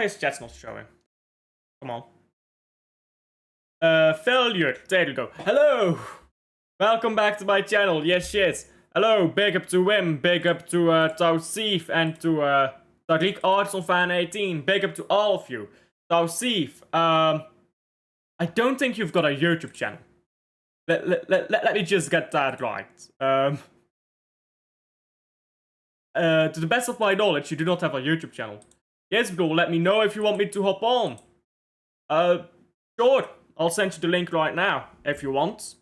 his chat's not showing? Come on. Failure. There you go. Hello! Welcome back to my channel. Yes. Hello, big up to Wim, big up to Tausif, and to Tariq Arts on Fan 18. Big up to all of you. Tausif, I don't think you've got a YouTube channel. Let me just get that right. To the best of my knowledge, you do not have a YouTube channel. Yes, bro, let me know if you want me to hop on. Sure. I'll send you the link right now, if you want.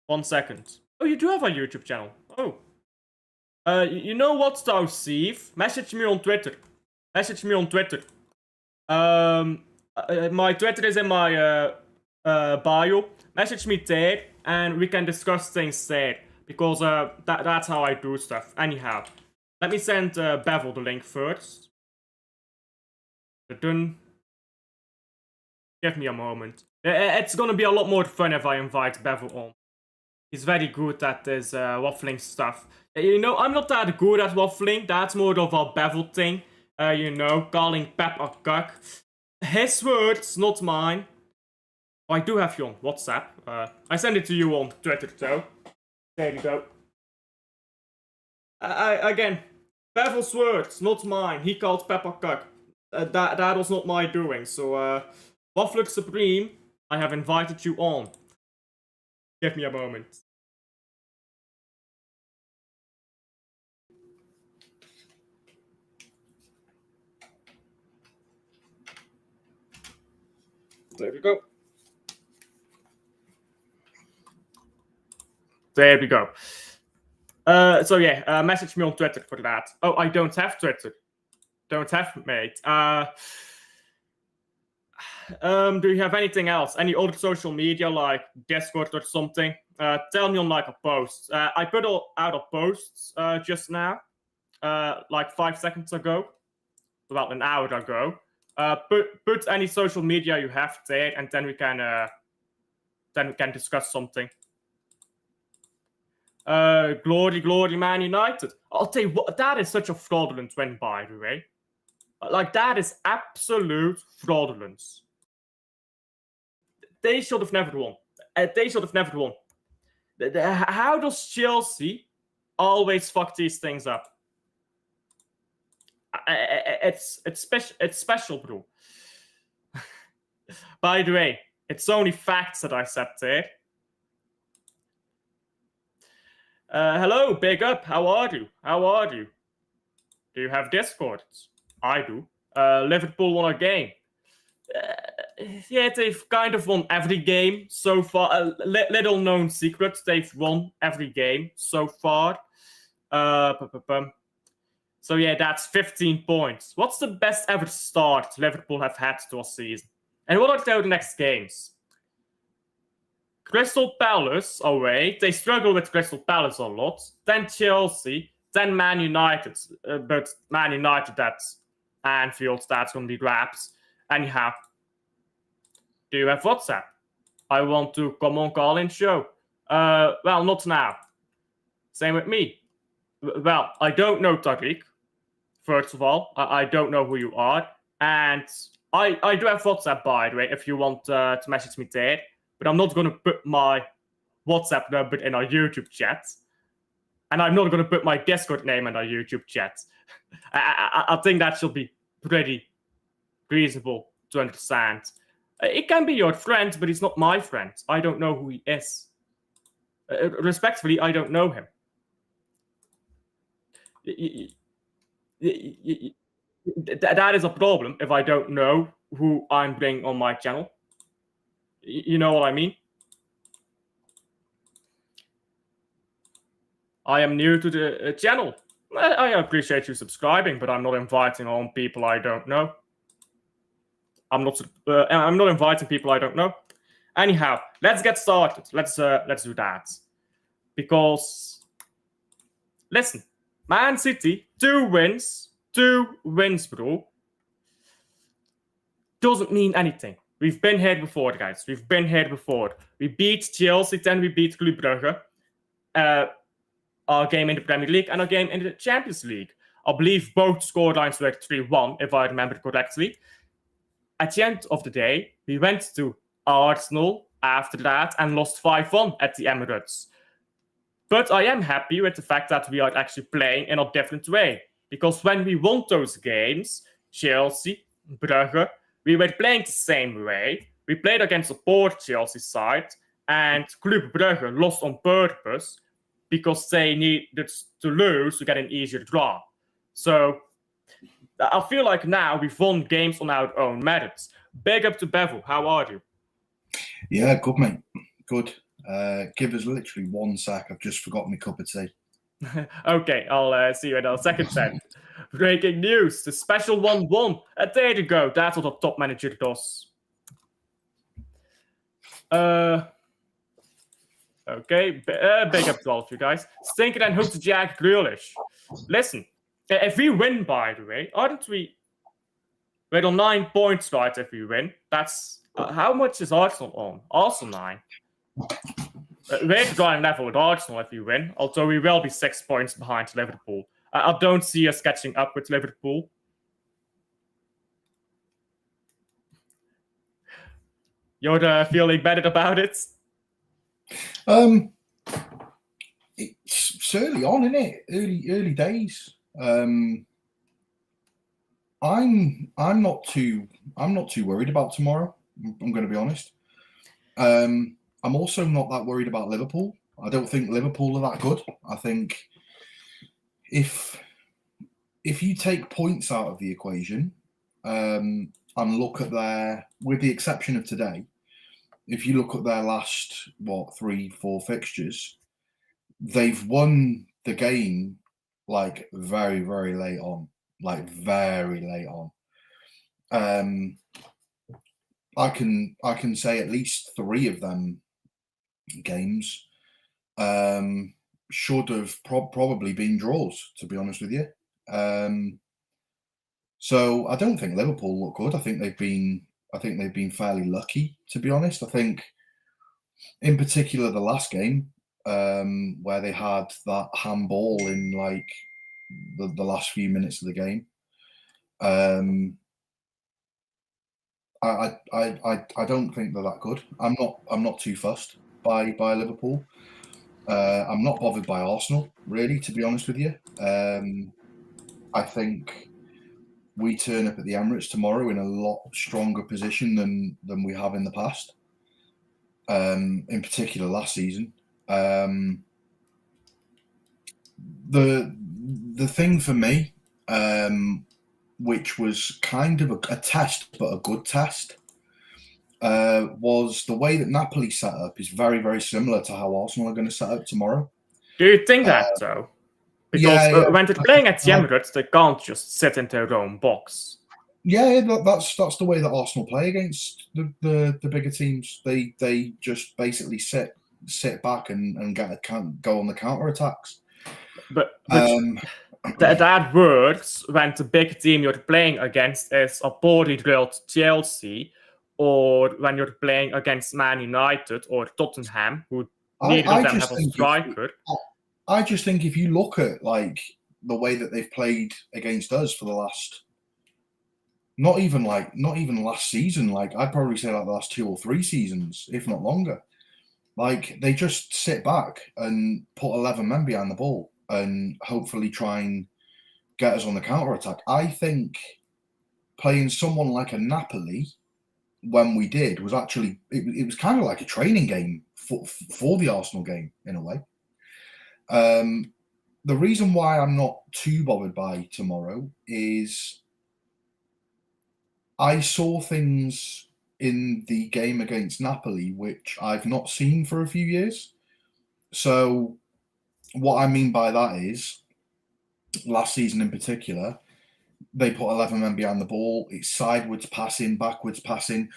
1 second. Oh, you do have a YouTube channel. Oh. You know what, Tausif? Message me on Twitter. My Twitter is in my bio. Message me there, and we can discuss things there. Because that's how I do stuff. Anyhow, let me send Bevel the link first. Done. Give me a moment. It's gonna be a lot more fun if I invite Bevel on. He's very good at this waffling stuff. You know, I'm not that good at waffling. That's more of a Bevel thing. You know, calling Pep a cuck. His words, not mine. I do have you on WhatsApp. I send it to you on Twitter, though. There you go. Again, Bevel's words, not mine. He called Pep a cuck. That was not my doing. So, Waffler Supreme, I have invited you on. Give me a moment. There we go. There we go. So yeah, message me on Twitter for that. Oh, I don't have Twitter. Don't have, mate. Do you have anything else? Any other social media like Discord or something? Tell me on like a post. I put out a post just now, like 5 seconds ago, about an hour ago. Put any social media you have there, and then we can discuss something. Glory, Man United. I'll tell you what, that is such a fraudulent win, by the way. Like, that is absolute fraudulence. They should have never won. How does Chelsea always fuck these things up? It's special, bro. By the way, it's only facts that I said there. Hello, big up. How are you? Do you have Discord? I do. Liverpool won a game. Yeah, they've kind of won every game so far. Little known secret, they've won every game so far. So yeah, that's 15 points. What's the best ever start Liverpool have had to a season? And what are the next games? Crystal Palace away. They struggle with Crystal Palace a lot. Then Chelsea. Then Man United. But Man United at Anfield, that's going to be grabs. Anyhow. Do you have WhatsApp? I want to come on call-in show. Well, not now. Same with me. Well, I don't know Tariq. First of all, I don't know who you are. And I do have WhatsApp, by the way, if you want to message me there. But I'm not going to put my WhatsApp number in our YouTube chat. And I'm not going to put my Discord name in our YouTube chat. I think that should be pretty reasonable to understand. It can be your friend, but he's not my friend. I don't know who he is. Respectfully, I don't know him. That is a problem if I don't know who I'm bringing on my channel. You know what I mean? I am new to the channel. I appreciate you subscribing, but I'm not inviting on people I don't know. I'm not inviting people I don't know. Anyhow, let's get started. Let's do that. Because listen, Man City, 2 wins, bro. Doesn't mean anything. We've been here before, guys. We beat Chelsea, then we beat Club Brugge. Our game in the Premier League and our game in the Champions League. I believe both scorelines were 3-1, if I remember correctly. at the end of the day, we went to Arsenal after that and lost 5-1 at the Emirates. But I am happy with the fact that we are actually playing in a different way. Because when we won those games, Chelsea, Brugge, we were playing the same way. We played against a poor Chelsea side, and Club Brugge lost on purpose because they needed to lose to get an easier draw. So I feel like now we've won games on our own merits. Big up to Bevel. How are you? Yeah, good, mate. Good. Give us literally 1 sec. I've just forgotten my cup of tea. Okay, I'll see you in a second then. Breaking news. The special 1-1. There you go. That's what a top manager does. Okay, big up to all of you guys. Stinker and hooked Jack Grealish. Listen, if we win, by the way, aren't we? We're on 9 points, right? If we win, that's how much is Arsenal on? Arsenal 9. We're drawing level with Arsenal if we win, although we will be 6 points behind Liverpool. I don't see us catching up with Liverpool. You're feeling better about it? It's early on, isn't it? Early days. I'm not too worried about tomorrow. I'm going to be honest. I'm also not that worried about Liverpool. I don't think Liverpool are that good. I think if you take points out of the equation and look at their, with the exception of today, if you look at their last 3-4 fixtures, they've won the game like very, very late on. Like very late on. I can say at least 3 of them games should have probably been draws, to be honest with you. So I don't think Liverpool look good. I think they've been fairly lucky, to be honest. I think, in particular, the last game where they had that handball in like the last few minutes of the game. I don't think they're that good. I'm not too fussed by Liverpool. I'm not bothered by Arsenal, really, to be honest with you. I think we turn up at the Emirates tomorrow in a lot stronger position than we have in the past. In particular, last season. The thing for me, which was kind of a test, but a good test, was the way that Napoli set up is very, very similar to how Arsenal are going to set up tomorrow. Do you think that, though? Because when they're playing at the Emirates, they can't just sit in their own box. Yeah, that's the way that Arsenal play against the bigger teams. They just basically sit back and go on the counter attacks. But that works when the big team you're playing against is a poorly drilled Chelsea, or when you're playing against Man United or Tottenham, who neither of them have a striker. I just think if you look at like the way that they've played against us for the last, not even last season, like I'd probably say like the last 2 or 3 seasons, if not longer, like they just sit back and put 11 men behind the ball and hopefully try and get us on the counter attack. I think playing someone like a Napoli when we did was actually it was kind of like a training game for the Arsenal game in a way. The reason why I'm not too bothered by tomorrow is I saw things in the game against Napoli which I've not seen for a few years. So what I mean by that is, last season in particular, they put 11 men behind the ball. It's sideways passing, backwards passing.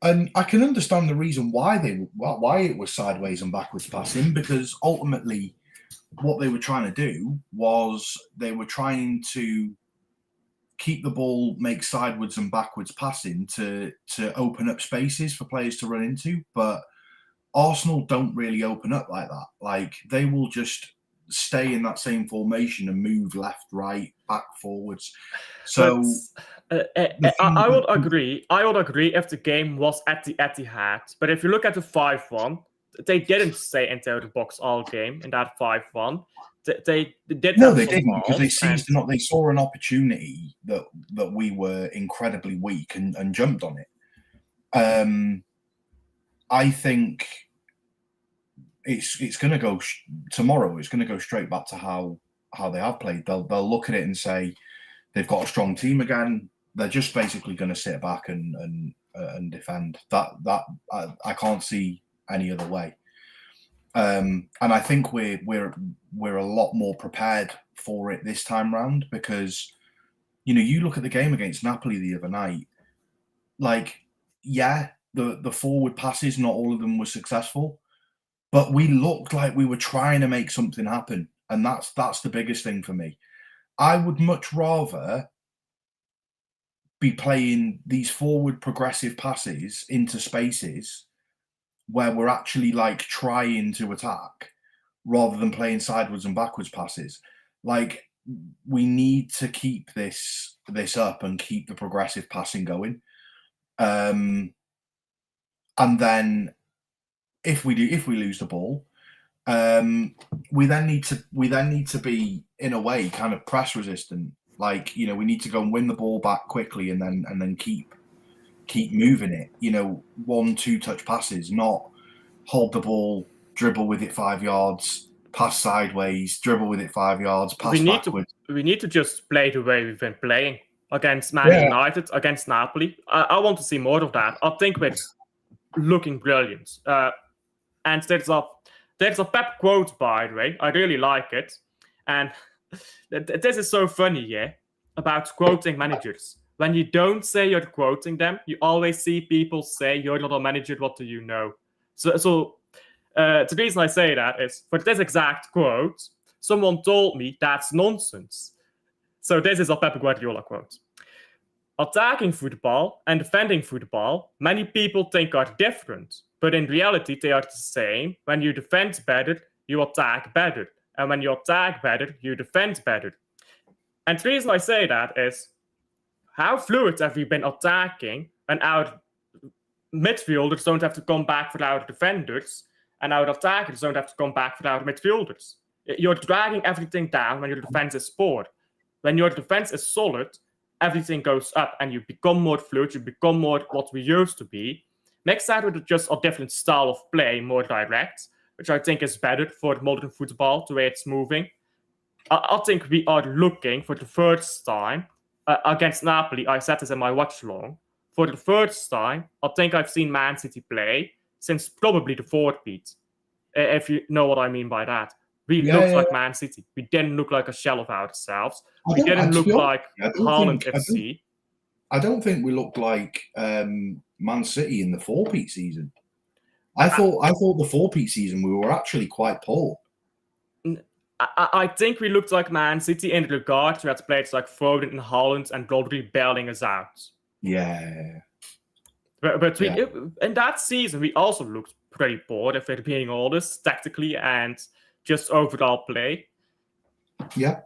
And I can understand the reason why it was sideways and backwards passing, because ultimately what they were trying to do was they were trying to keep the ball, make sideways and backwards passing to open up spaces for players to run into. But Arsenal don't really open up like that. Like they will just stay in that same formation and move left, right, back, forwards. So I would agree. I would agree if the game was at the Etihad. But if you look at the 5-1, they didn't stay into the box all game in that 5-1. They did no, have they some didn't because they balls seized and they saw an opportunity that we were incredibly weak and jumped on it. I think it's going to go tomorrow. It's going to go straight back to how they have played. They'll look at it and say they've got a strong team again. They're just basically going to sit back and defend. That I can't see any other way. And I think we're a lot more prepared for it this time round because you look at the game against Napoli the other night. Like, yeah, the forward passes, not all of them were successful. But we looked like we were trying to make something happen. And that's the biggest thing for me. I would much rather be playing these forward progressive passes into spaces where we're actually like trying to attack rather than playing sideways and backwards passes. Like, we need to keep this up and keep the progressive passing going. And then if we lose the ball, we then need to be in a way kind of press resistant. Like, we need to go and win the ball back quickly and then keep moving it. 1-2 touch passes, not hold the ball, dribble with it 5 yards, pass sideways, dribble with it 5 yards, pass backwards. We need to just play the way we've been playing against Man United, against Napoli. I want to see more of that. I think we're looking brilliant. And there's a Pep quote, by the way. I really like it. And this is so funny, yeah, about quoting managers. When you don't say you're quoting them, you always see people say, "You're not a manager, what do you know?" So the reason I say that is, for this exact quote, someone told me that's nonsense. So this is a Pep Guardiola quote. Attacking football and defending football, many people think are different, but in reality they are the same. When you defend better, you attack better. And when you attack better, you defend better. And the reason I say that is, how fluid have we been attacking when our midfielders don't have to come back for our defenders, and our attackers don't have to come back for our midfielders? You're dragging everything down when your defense is poor. When your defense is solid, everything goes up and you become more fluid, you become more what we used to be. Mix that with just a different style of play, more direct, which I think is better for modern football, the way it's moving. I think we are looking for the first time against Napoli. I said this in my watch long. For the first time, I think I've seen Man City play since probably the fourth beat, if you know what I mean by that. We looked like Man City. We didn't look like a shell of ourselves. We didn't look like Haaland FC. I don't think we looked like Man City in the four-peat season. I thought the four-peat season we were actually quite poor. I think we looked like Man City in regard to that players like Foden and Haaland and Rodri bailing us out. Yeah. But in that season, we also looked pretty poor, if we're being honest, tactically and just overall play. Yeah.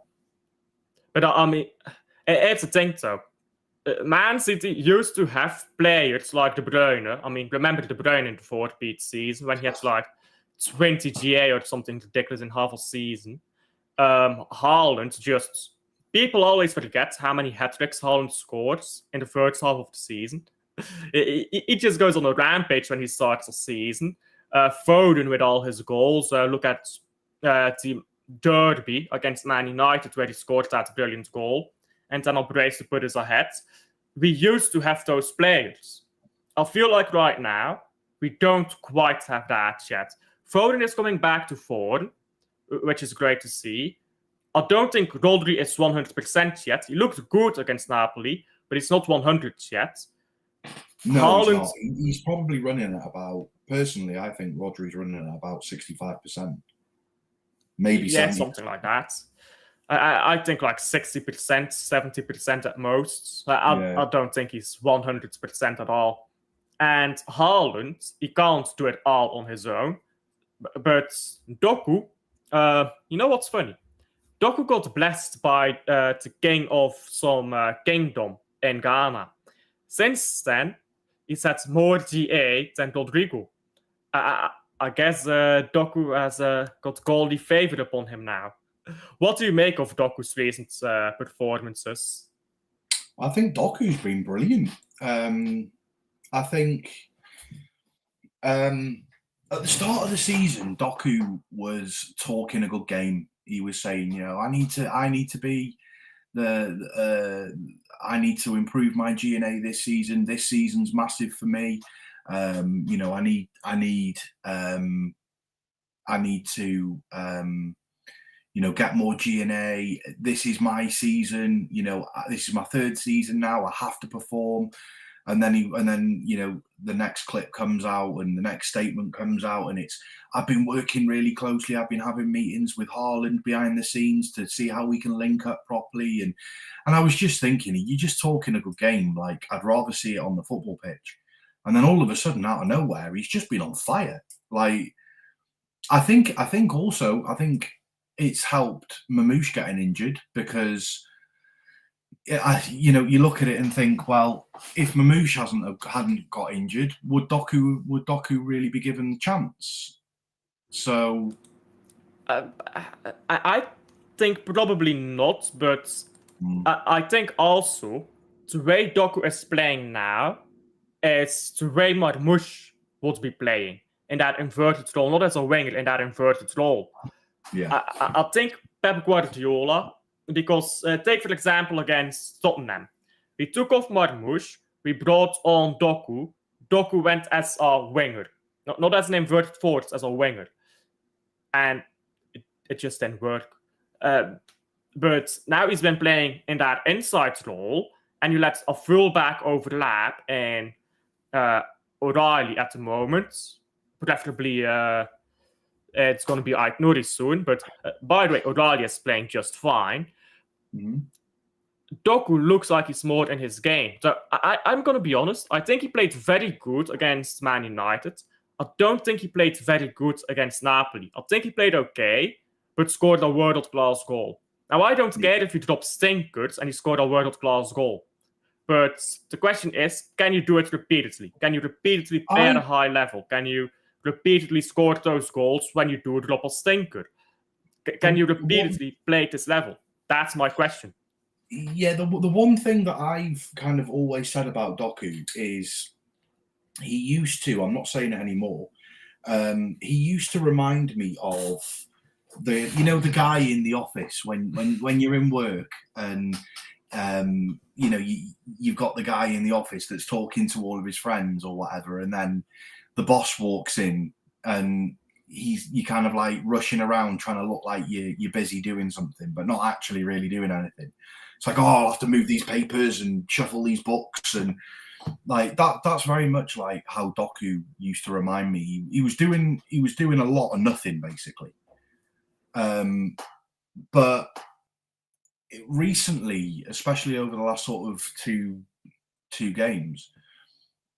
But I mean, it's a thing though. Man City used to have players like De Bruyne. I mean, remember De Bruyne in the fourth beat season when he had like 20 GA or something ridiculous in half a season. Haaland just... People always forget how many hat-tricks Haaland scores in the first half of the season. He just goes on a rampage when he starts the season. Foden with all his goals. Look at the derby against Man United where he scored that brilliant goal. And then Albrace to put us ahead. We used to have those players. I feel like right now, we don't quite have that yet. Foden is coming back to form, which is great to see. I don't think Rodri is 100% yet. He looked good against Napoli, but he's not 100 yet. No, Haaland, he's not. He's probably running at about... Personally, I think Rodri's running at about 65%. Maybe 70%. Something like that. I think like 60%, 70% at most. I don't think he's 100% at all. And Haaland, he can't do it all on his own. But Doku, You know what's funny? Doku got blessed by the king of some kingdom in Ghana. Since then, he's had more GA than Rodrigo. I guess Doku has got Goldie favored upon him now. What do you make of Doku's recent performances? I think Doku's been brilliant. I think at the start of the season, Doku was talking a good game. He was saying, you know, I need to be I need to improve my GNA this season. This season's massive for me. You know, I need to you know, get more GNA. This is my season. You know, this is my third season now. I have to perform. And then you know, the next clip comes out and the next statement comes out, and it's, I've been working really closely. I've been having meetings with Haaland behind the scenes to see how we can link up properly. And I was just thinking, you're just talking a good game. Like, I'd rather see it on the football pitch. And then all of a sudden, out of nowhere, he's just been on fire. Like, I think it's helped Mamouche getting injured, because you know, you look at it and think, well, if Mamouche hadn't got injured, would Doku really be given the chance? So I think probably not, but I think also the way Doku is playing now is the way Marmouche would be playing in that inverted role, not as a winger, in that inverted role. yeah, I think Pep Guardiola, because take for example against Tottenham, we took off Marmouche, we brought on Doku. Doku went as a winger, not as an inverted forward, as a winger, and it just didn't work. But now he's been playing in that inside role, and you let a fullback overlap and O'Reilly at the moment, preferably. It's going to be Ike Nuri soon, but by the way, O'Reilly is playing just fine. mm-hmm. Doku looks like he's more in his game. So I'm going to be honest. I think he played very good against Man United. I don't think he played very good against Napoli. I think he played okay, but scored a world-class goal. Now, I don't care if he drops stinkers and he scored a world-class goal. But the question is, can you do it repeatedly? Can you repeatedly play at a high level? Can you repeatedly score those goals when you do drop a stinker? Can you repeatedly play at this level? That's my question. Yeah, the one thing that I've kind of always said about Doku is he used to, I'm not saying it anymore, he used to remind me of the guy in the office when you're in work and you know, you've got the guy in the office that's talking to all of his friends or whatever, and then the boss walks in and you're kind of like rushing around trying to look like you're busy doing something, but not actually really doing anything. It's like, oh, I'll have to move these papers and shuffle these books, and like that's very much like how Doku used to remind me. He was doing a lot of nothing basically. But recently, especially over the last sort of two games,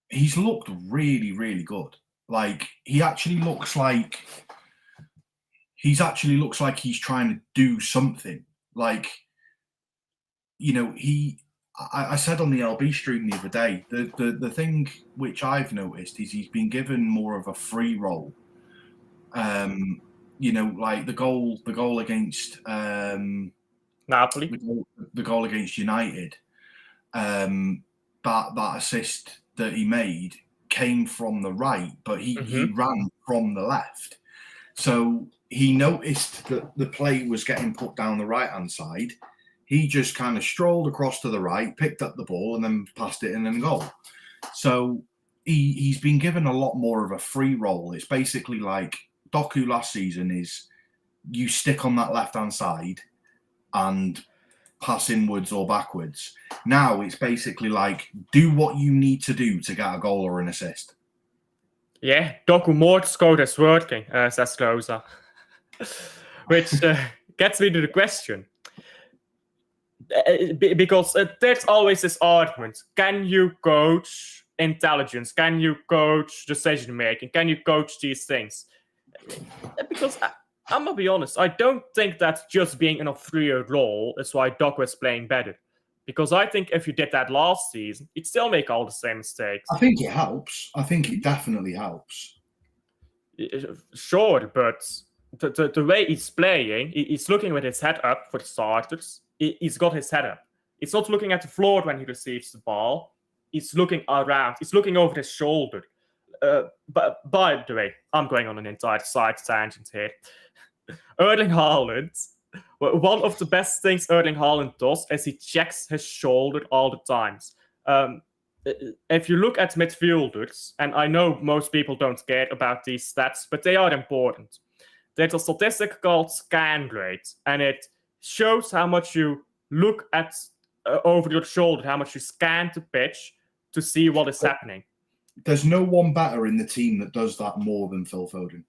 he's looked really, really good. Like, he actually looks like he's trying to do something. Like, you know, I said on the LB stream the other day, the thing which I've noticed is he's been given more of a free role. You know, like the goal against Napoli, the goal against United, that assist that he made came from the right, but he ran from the left. So he noticed that the play was getting put down the right-hand side. He just kind of strolled across to the right, picked up the ball, and then passed it in and goal. So he's been given a lot more of a free role. It's basically like Doku last season is, you stick on that left-hand side and pass inwards or backwards. Now it's basically like, do what you need to do to get a goal or an assist. Yeah, Doku Morse code is working, says Rosa. Which gets me to the question. Because there's always this argument. Can you coach intelligence? Can you coach decision making? Can you coach these things? Because I'm gonna be honest. I don't think that just being in a freer role is why Doku is playing better. Because I think if you did that last season, you'd still make all the same mistakes. I think it helps. I think it definitely helps. Sure, but the way he's playing, he's looking with his head up for starters. He's got his head up. He's not looking at the floor when he receives the ball. He's looking around. He's looking over his shoulder. But by the way, I'm going on an entire side tangent here. Erling Haaland, one of the best things Erling Haaland does is he checks his shoulder all the times. If you look at midfielders, and I know most people don't care about these stats, but they are important. There's a statistic called scan rate, and it shows how much you look at over your shoulder, how much you scan the pitch to see what is happening. There's no one better in the team that does that more than Phil Foden.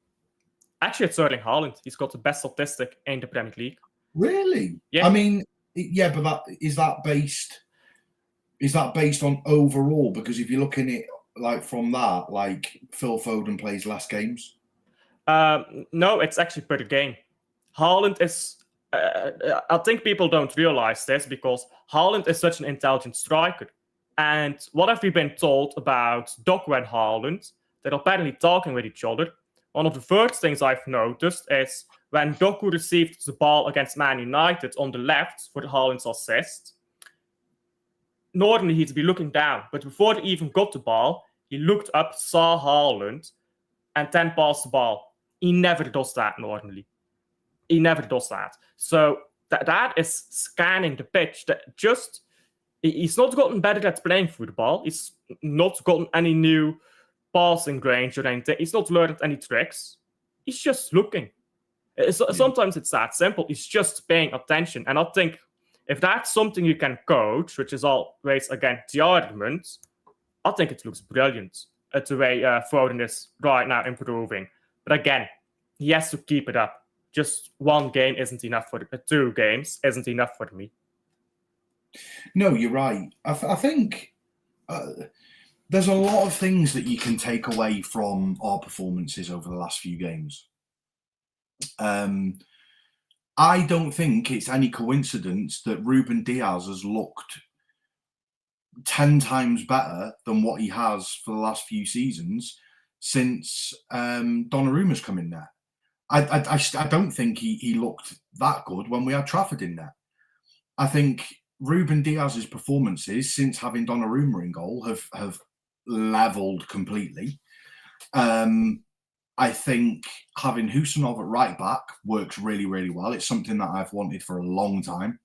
Actually, it's Erling Haaland. He's got the best statistic in the Premier League. Really? Yeah. I mean, yeah, but is that based on overall? Because if you're looking at it like from that, like Phil Foden plays less games. No, it's actually per game. Haaland is. I think people don't realize this because Haaland is such an intelligent striker. And what have we been told about Doku and Haaland? They're apparently talking with each other. One of the first things I've noticed is when Doku received the ball against Man United on the left for Haaland's assist, normally he'd be looking down, but before he even got the ball, he looked up, saw Haaland, and then passed the ball. He never does that normally. He never does that. So that is scanning the pitch. He's not gotten better at playing football. He's not gotten any new passing range or anything. He's not learned any tricks. He's just looking. Sometimes it's that simple. He's just paying attention. And I think if that's something you can coach, which is always, again, the argument, I think it looks brilliant the way Foden is right now improving. But again, he has to keep it up. Just one game isn't enough for 2 games isn't enough for me. No, you're right. I think there's a lot of things that you can take away from our performances over the last few games. I don't think it's any coincidence that Ruben Diaz has looked 10 times better than what he has for the last few seasons since Donnarumma's come in there. I don't think he looked that good when we had Trafford in there. I think Ruben Diaz's performances since having Donnarumma in goal have levelled completely. I think having Husanov at right back works really, really well. It's something that I've wanted for a long time.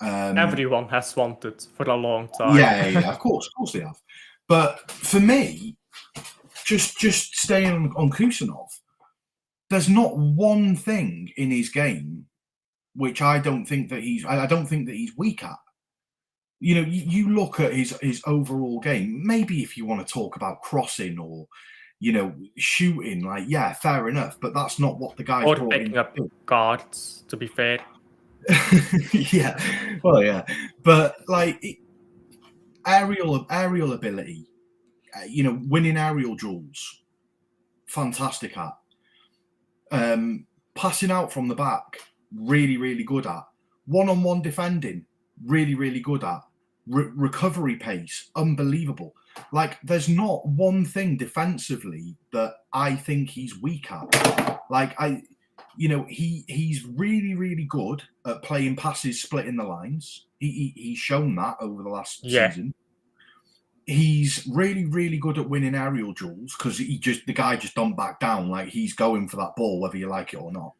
Everyone has wanted for a long time. Yeah, of course they have. But for me, just staying on Husanov, there's not one thing in his game which I don't think that he's weak at. You know, you look at his overall game. Maybe if you want to talk about crossing or, you know, shooting, like, yeah, fair enough. But that's not what the guy's or picking up guards, to be fair. Yeah, well, yeah, but like aerial ability, you know, winning aerial duels, fantastic at. Passing out from the back, really, really good at. One-on-one defending, really, really good at. Recovery pace, unbelievable. Like, there's not one thing defensively that I think he's weak at. Like, he's really, really good at playing passes, splitting the lines. He's shown that over the last season. He's really, really good at winning aerial duels because the guy just don't back down. Like, he's going for that ball, whether you like it or not.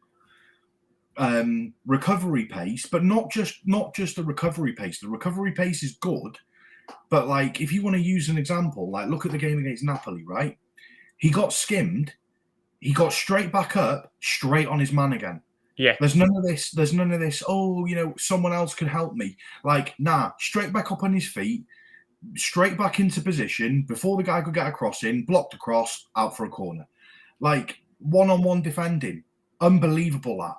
Recovery pace, but not just the recovery pace. The recovery pace is good, but like, if you want to use an example, like, look at the game against Napoli, right? He got skimmed. He got straight back up, straight on his man again. Yeah. There's none of this. Oh, you know, someone else can help me. Like, nah, straight back up on his feet, straight back into position before the guy could get a cross in, blocked across, out for a corner. Like, one-on-one defending, unbelievable that.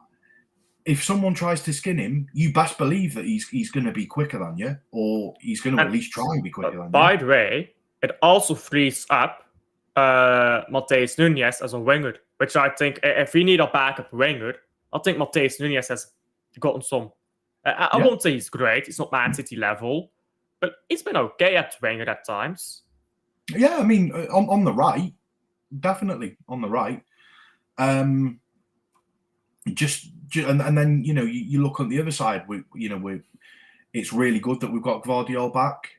If someone tries to skin him, you best believe that he's going to be quicker than you, or he's going to at least try and be quicker than you. By the way, it also frees up Mateus Nunes as a winger, which I think if we need a backup winger, I think Mateus Nunes has gotten some. I Yeah. won't say he's great. He's not Man City level, but he's been okay at winger at times. Yeah, I mean, on the right, definitely on the right. And then you look on the other side. It's really good that we've got Gvardiol back.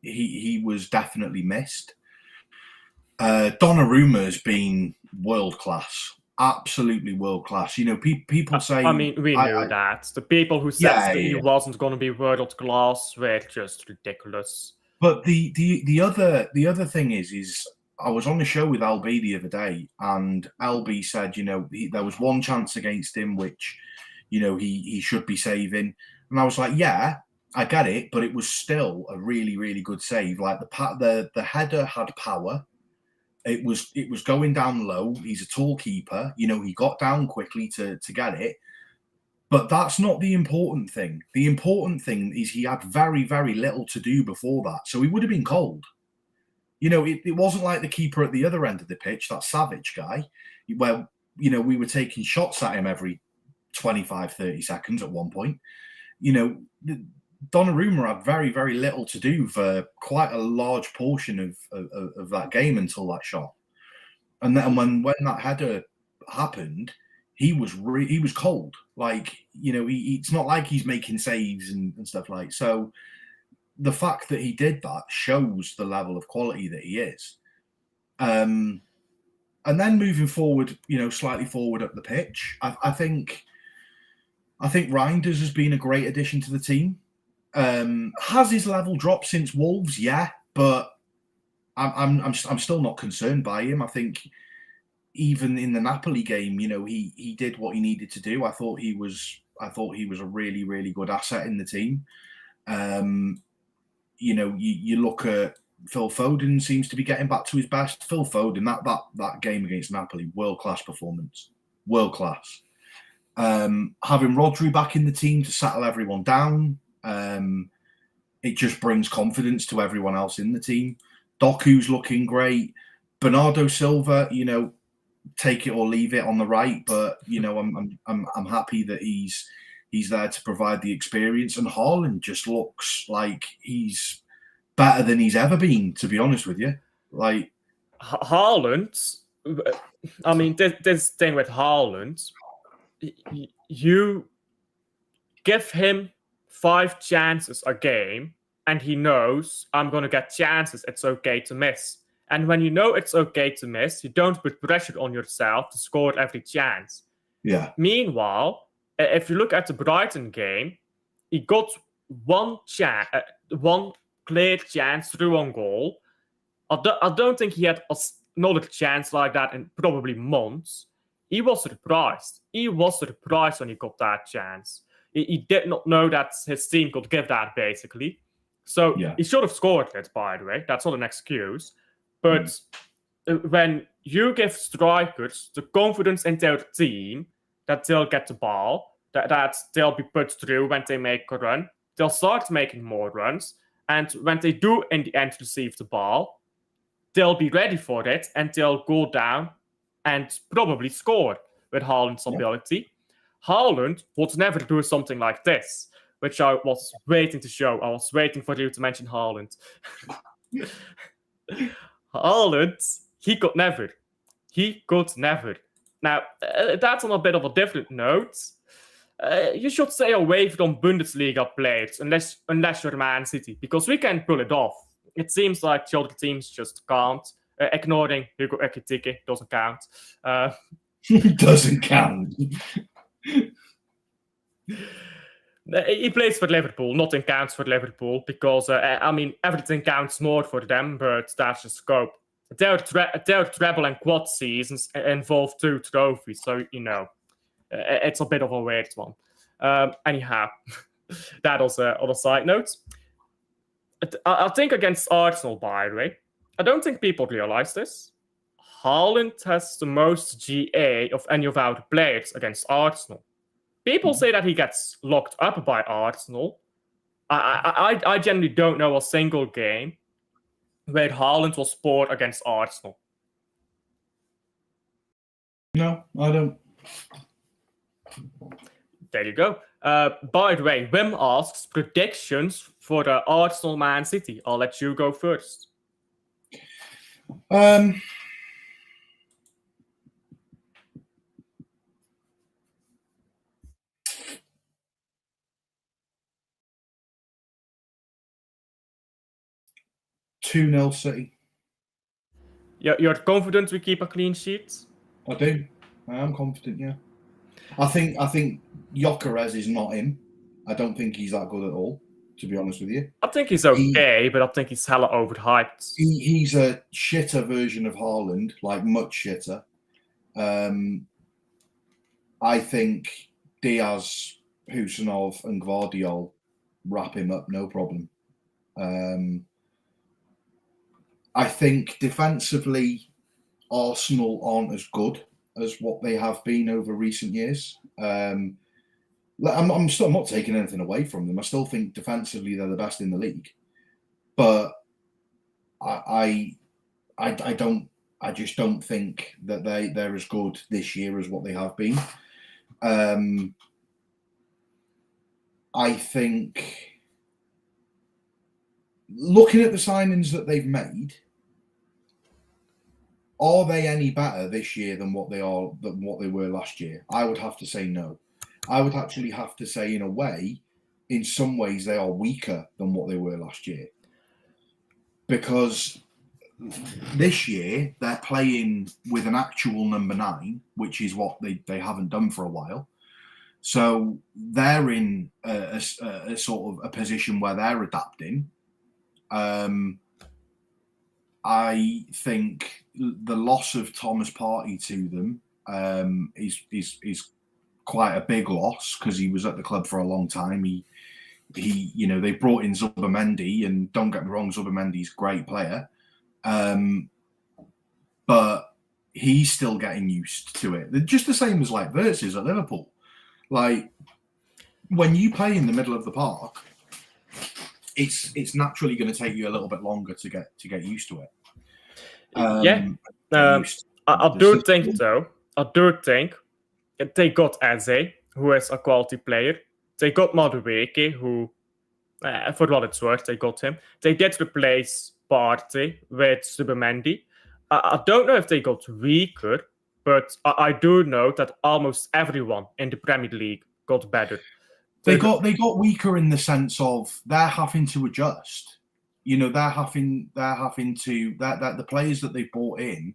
He was definitely missed. Donnarumma has been world class, absolutely world class. People say. I mean, we knew that. The people who said that he wasn't going to be world class were just ridiculous. But the other thing is I was on the show with LB the other day, and LB said, there was one chance against him which, he should be saving, and I was like, yeah, I get it, but it was still a really, really good save. Like the header had power. It was going down low. He's a tall keeper. He got down quickly to get it. But that's not the important thing. The important thing is he had very, very little to do before that. So he would have been cold. It wasn't like the keeper at the other end of the pitch, that Savage guy, where, we were taking shots at him every 25, 30 seconds at one point. Donnarumma had very, very little to do for quite a large portion of that game until that shot. And then when that header happened, he was cold. Like, it's not like he's making saves and stuff like. So the fact that he did that shows the level of quality that he is. And then moving forward, slightly forward up the pitch, I think Reinders has been a great addition to the team. Has his level dropped since Wolves? Yeah, but I'm still not concerned by him. I think even in the Napoli game, he did what he needed to do. I thought he was a really, really good asset in the team. You look at Phil Foden, seems to be getting back to his best. Phil Foden, that game against Napoli, world-class performance. World-class. Having Rodri back in the team to settle everyone down, it just brings confidence to everyone else in the team. Doku's looking great. Bernardo Silva, take it or leave it on the right, but I'm happy that he's there to provide the experience. And Haaland just looks like he's better than he's ever been, to be honest with you. Like Haaland, I mean, this thing with Haaland, you give him 5 chances a game, and he knows I'm going to get chances. It's okay to miss. And when you know it's okay to miss, you don't put pressure on yourself to score every chance. Yeah. Meanwhile, if you look at the Brighton game, he got one clear chance through on goal. I don't think he had another chance like that in probably months. He was surprised. He was surprised when he got that chance. He did not know that his team could give that, basically. So he should have scored it, by the way. That's not an excuse. But when you give strikers the confidence in their team that they'll get the ball, that they'll be put through when they make a run, they'll start making more runs. And when they do in the end receive the ball, they'll be ready for it and they'll go down and probably score with Haaland's ability. Haaland would never do something like this, which I was waiting to show. I was waiting for you to mention Haaland. Haaland, he could never. He could never. Now, that's on a bit of a different note. You should stay away from Bundesliga players unless you're Man City, because we can pull it off. It seems like the other teams just can't. Ignoring Hugo Ekitike doesn't count. Doesn't count. He plays for Liverpool. Nothing counts for Liverpool because, everything counts more for them, but that's the scope. Their treble and quad seasons involve 2 trophies, so, it's a bit of a weird one. Anyhow, that was on a side note. I think against Arsenal, by the way, I don't think people realize this. Haaland has the most GA of any of our players against Arsenal. People say that he gets locked up by Arsenal. I generally don't know a single game where Haaland was poor against Arsenal? No, I don't. There you go. By the way, Wim asks predictions for the Arsenal Man City. I'll let you go first. 2-0 City. You're confident we keep a clean sheet? I do. I am confident, yeah. I think Gyökeres is not him. I don't think he's that good at all, to be honest with you. I think he's okay, but I think he's hella overhyped. He's a shitter version of Haaland, like much shitter. I think Diaz, Husanov, and Gvardiol wrap him up, no problem. I think defensively, Arsenal aren't as good as what they have been over recent years. I'm not taking anything away from them. I still think defensively they're the best in the league, but I just don't think that they're as good this year as what they have been. I think looking at the signings that they've made, are they any better this year than what they were last year? I would have to say no. I would actually have to say, in some ways, they are weaker than what they were last year. Because this year, they're playing with an actual number 9, which is what they haven't done for a while. So they're in a sort of a position where they're adapting. I think the loss of Thomas Partey to them is quite a big loss because he was at the club for a long time. They brought in Zubimendi, and don't get me wrong, Zubimendi's a great player, but he's still getting used to it. They're just the same as like Wirtz is at Liverpool. Like when you play in the middle of the park, it's naturally going to take you a little bit longer to get used to it. I do think they got Eze, who is a quality player. They got Madueke, who, for what it's worth, they got him. They did replace Partey with Zubimendi. I don't know if they got weaker, but I do know that almost everyone in the Premier League got better. They got weaker in the sense of they're having to adjust. They're having to the players that they brought in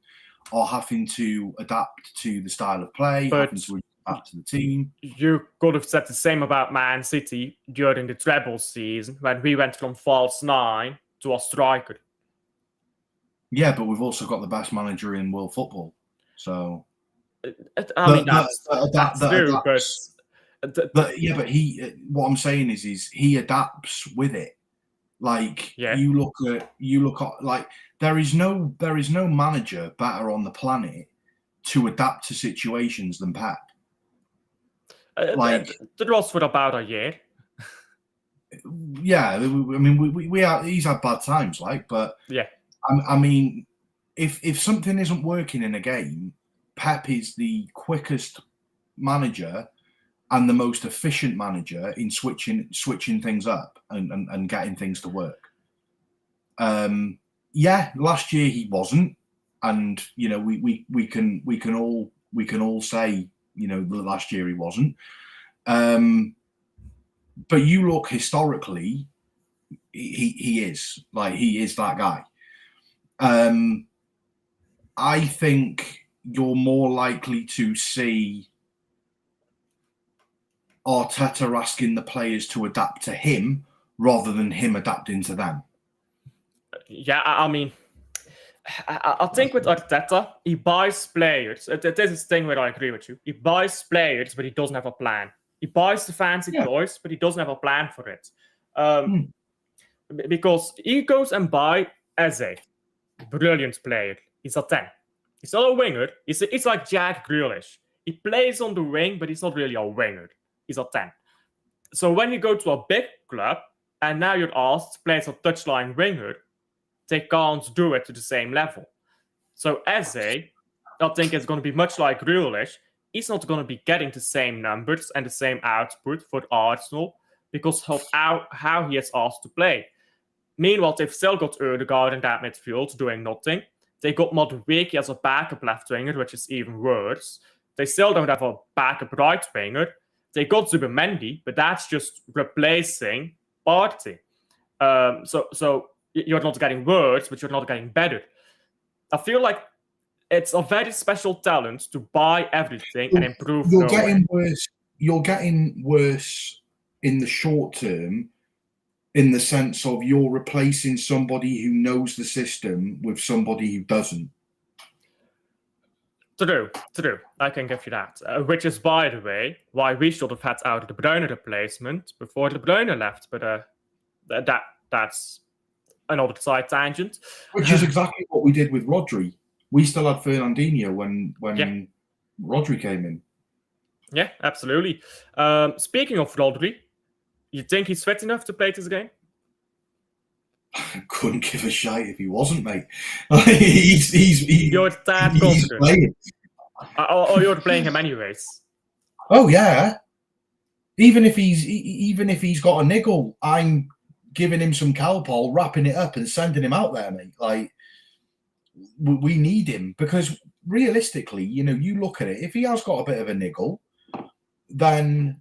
are having to adapt to the style of play, having to adapt to the team. You could have said the same about Man City during the treble season when we went from false 9 to a striker. Yeah, but we've also got the best manager in world football. So that's true, but what I'm saying is he adapts with it. Like you look at like there is no manager better on the planet to adapt to situations than Pep. That was for about a year. Yeah, I mean he's had bad times, but yeah. I mean, if something isn't working in a game, Pep is the quickest manager and the most efficient manager in switching things up and getting things to work. Last year he wasn't, and we can all say last year he wasn't. But you look historically, he is that guy. I think you're more likely to see Arteta asking the players to adapt to him rather than him adapting to them. Yeah, I mean, I think with Arteta, he buys players. There's this thing where I agree with you. He buys players, but he doesn't have a plan. He buys the fancy toys, but he doesn't have a plan for it. Because he goes and buys Eze, brilliant player. He's a 10. He's not a winger. It's like Jack Grealish. He plays on the wing, but he's not really a winger. He's a 10. So when you go to a big club and now you're asked to play as a touchline winger, they can't do it to the same level. So Eze, I think it's going to be much like Grealish. He's not going to be getting the same numbers and the same output for Arsenal because of how he is asked to play. Meanwhile, they've still got Ødegaard in that midfield doing nothing. They got Madueke as a backup left winger, which is even worse. They still don't have a backup right winger. They got Zubimendi, but that's just replacing Partey. So you're not getting worse, but you're not getting better. I feel like it's a very special talent to buy everything and improve. You're getting worse. You're getting worse in the short term, in the sense of you're replacing somebody who knows the system with somebody who doesn't. True. I can give you that. Which is, by the way, why we should have had out the De Bruyne replacement before De Bruyne left. But that's another side tangent. Which is exactly what we did with Rodri. We still had Fernandinho when Rodri came in. Yeah, absolutely. Speaking of Rodri, you think he's fit enough to play this game? I couldn't give a shite if he wasn't, mate. You're that confident. Playing. Or you're playing him anyways. Oh yeah. Even if he's got a niggle, I'm giving him some Calpol, wrapping it up, and sending him out there, mate. Like, we need him because realistically, you look at it. If he has got a bit of a niggle, then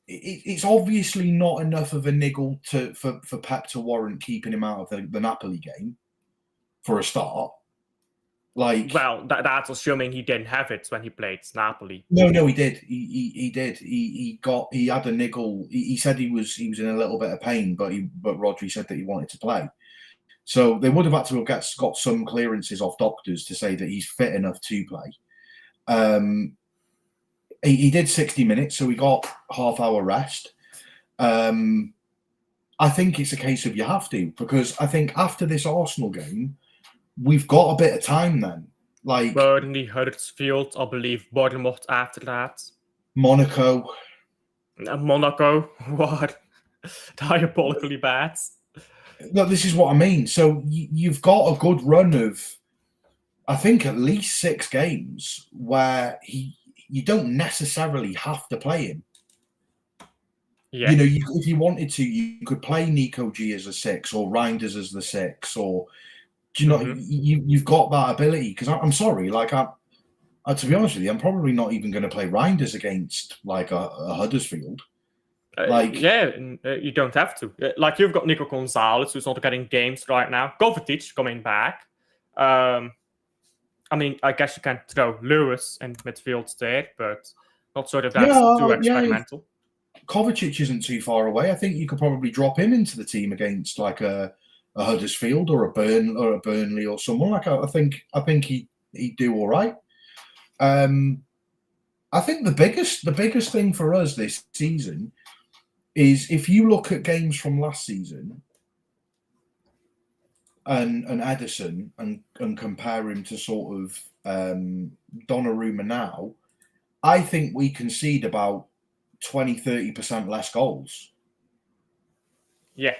it's obviously not enough of a niggle for Pep to warrant keeping him out of the Napoli game for a start. Like, well, that's assuming he didn't have it when he played Napoli. No, he did. He did. He had a niggle. He said he was in a little bit of pain, but Rodri said that he wanted to play. So they would have had to have got some clearances off doctors to say that he's fit enough to play. He did 60 minutes, so he got half-hour rest. I think it's a case of you have to, because I think after this Arsenal game, we've got a bit of time then. Like Burnley, Huddersfield, I believe Bournemouth after that. Monaco. What? Diabolically bad. No, this is what I mean. So you've got a good run of, I think, at least 6 games where you don't necessarily have to play him. Yeah. If you wanted to, you could play Nico G as a 6 or Reinders as the 6, or you've got that ability. Because I'm sorry, like to be honest with you, I'm probably not even going to play Reinders against like a Huddersfield. You don't have to. Like, you've got Nico Gonzalez, who's not getting games right now. Kovacic coming back. I mean, I guess you can throw Lewis in midfield there, but not sure if that's too experimental. Kovacic isn't too far away. I think you could probably drop him into the team against like a Huddersfield or a Burnley or someone. Like I think he'd do all right. I think the biggest thing for us this season is if you look at games from last season and Ederson and compare him to sort of Donnarumma now, I think we concede about 20-30% less goals. Yeah.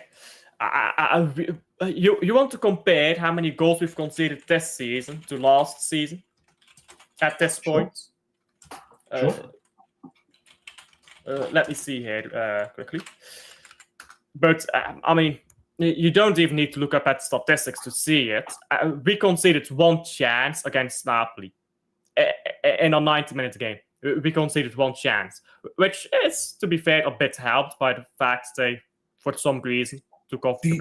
You want to compare how many goals we've conceded this season to last season at this point? Sure. Let me see here quickly. But, I mean, you don't even need to look up at statistics to see it. We conceded 1 chance against Napoli in a 90-minute game. We conceded 1 chance, which is, to be fair, a bit helped by the fact they, for some reason, took off the